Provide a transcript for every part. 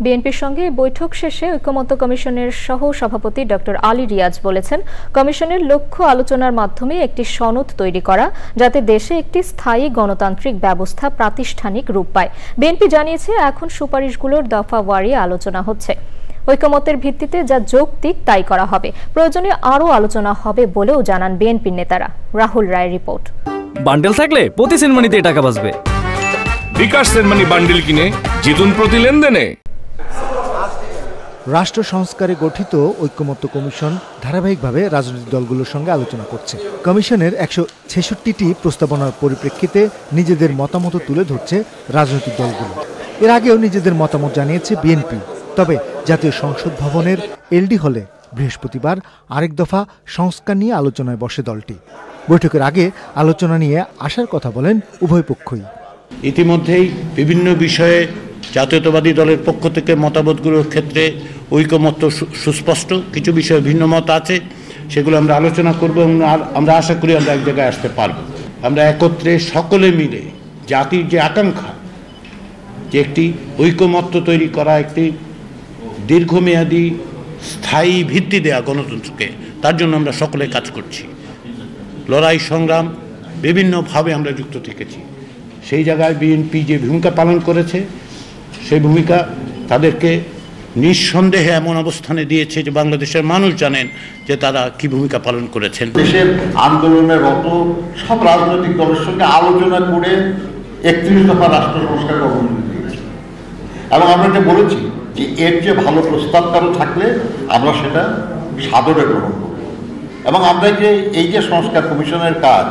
বিএনপির সঙ্গে বৈঠক শেষে ঐকমত্য কমিশনের সহ সভাপতি ডক্টর আলী রিয়াজ বলেছেন, কমিশনের লক্ষ্য আলোচনার মাধ্যমে একটি সনদ তৈরি করা, যাতে দেশে একটি স্থায়ী গণতান্ত্রিক ব্যবস্থা প্রাতিষ্ঠানিক রূপ পায়। বিএনপি জানিয়েছে, এখন সুপারিশগুলোর দফাওয়ারি আলোচনা হচ্ছে। ঐকমত্যের ভিত্তিতে যা যৌক্তিক তাই করা হবে, প্রয়োজনে আরও আলোচনা হবে বলেও জানান বিএনপির নেতারা। রাহুল রায়ের রিপোর্ট। বান্ডেল থাকলে প্রতি সেনমানিতে টাকা বাঁচবে। বিকাশ সেনমানি বান্ডেল কিনে জিতুন প্রতি লেনদেনে। রাষ্ট্র সংস্কারে গঠিত ঐকমত্য কমিশন ধারাবাহিকভাবে রাজনৈতিক দলগুলোর সঙ্গে আলোচনা করছে। কমিশনের 166টি প্রস্তাবনার পরিপ্রেক্ষিতে নিজেদের মতামত তুলে ধরছে রাজনৈতিক দলগুলো। এর আগেও নিজেদের মতামত জানিয়েছে বিএনপি। তবে জাতীয় সংসদ ভবনের এলডি হলে বৃহস্পতিবার আরেক দফা সংস্কার নিয়ে আলোচনায় বসে দলটি। বৈঠকের আগে আলোচনা নিয়ে আসার কথা বলেন উভয় পক্ষই। ইতিমধ্যেই বিভিন্ন বিষয়ে জাতীয়তাবাদী দলের পক্ষ থেকে মতামতগুলোর ক্ষেত্রে ঐকমত্য সুস্পষ্ট, কিছু বিষয়ে ভিন্ন মত আছে, সেগুলো আমরা আলোচনা করব এবং আমরা আশা করি আমরা এক জায়গায় আসতে পারব। আমরা একত্রে সকলে মিলে জাতির যে আকাঙ্ক্ষা, যে একটি ঐকমত্য তৈরি করা, একটি দীর্ঘমেয়াদী স্থায়ী ভিত্তি দেয়া গণতন্ত্রকে, তার জন্য আমরা সকলে কাজ করছি। লড়াই সংগ্রাম বিভিন্নভাবে আমরা যুক্ত থেকেছি। সেই জায়গায় বিএনপি যে ভূমিকা পালন করেছে, সেই ভূমিকা তাদেরকে নিঃসন্দেহে এমন অবস্থানে দিয়েছে যে বাংলাদেশের মানুষ জানেন যে তারা কি ভূমিকা পালন করেছেন। দেশের আন্দোলনের রত সব রাজনৈতিক দলের সঙ্গে আলোচনা করে 31 দফা রাষ্ট্র সংস্কার অনুমোদন দিয়েছে এবং আমরা এটা বলেছি যে এর যে ভালো প্রস্তাব কারো থাকলে আমরা সেটা সাদরে গ্রহণ করব এবং আমরা যে এই যে সংস্কার কমিশনের কাজ,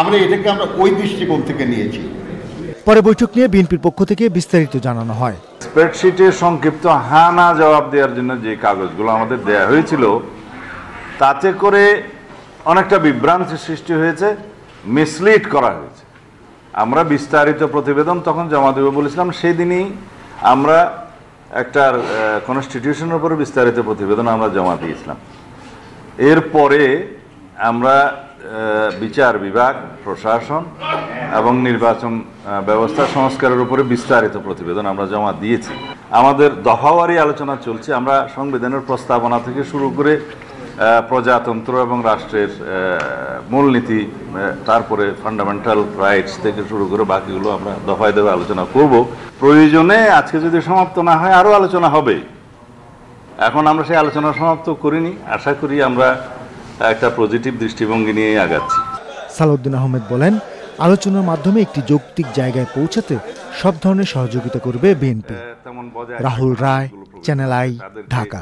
আমরা এটাকে আমরা ওই দৃষ্টিকোণ থেকে নিয়েছি। পরে বৈঠক নিয়ে বিএনপির পক্ষ থেকে বিস্তারিত জানানো হয়। স্প্রেডশিটে সংক্ষিপ্ত হ্যাঁ না জবাব দেওয়ার জন্য যে কাগজগুলো আমাদের দেয়া হয়েছিল, তাতে করে অনেকটা বিভ্রান্তি সৃষ্টি হয়েছে, মিসলিড করা হয়েছে। আমরা বিস্তারিত প্রতিবেদন তখন জমা দেব বলেছিলাম, সেই দিনই আমরা একটা কনস্টিটিউশনের উপরে বিস্তারিত প্রতিবেদন আমরা জমা দিয়েছিলাম। এরপরে আমরা বিচার বিভাগ, প্রশাসন এবং নির্বাচন ব্যবস্থা সংস্কারের উপরে বিস্তারিত প্রতিবেদন আমরা জমা দিয়েছি। আমাদের দফাওয়ারি আলোচনা চলছে। আমরা সংবিধানের প্রস্তাবনা থেকে শুরু করে প্রজাতন্ত্র এবং রাষ্ট্রের মূলনীতি, তারপরে ফান্ডামেন্টাল রাইটস থেকে শুরু করে বাকিগুলো আমরা দফায় দফায় আলোচনা করব। প্রয়োজনে আজকে যদি সমাপ্ত না হয় আরও আলোচনা হবে। এখন আমরা সেই আলোচনা সমাপ্ত করিনি। আশা করি আমরা একটা পজিটিভ দৃষ্টিভঙ্গি নিয়ে আগাচ্ছি। সালাউদ্দিন আহমেদ বলেন, আলোচনার মাধ্যমে একটি যৌক্তিক জায়গায় পৌঁছাতে সব ধরনের সহযোগিতা করবে বিএনপি। Rahul Roy, channel I, Dhaka.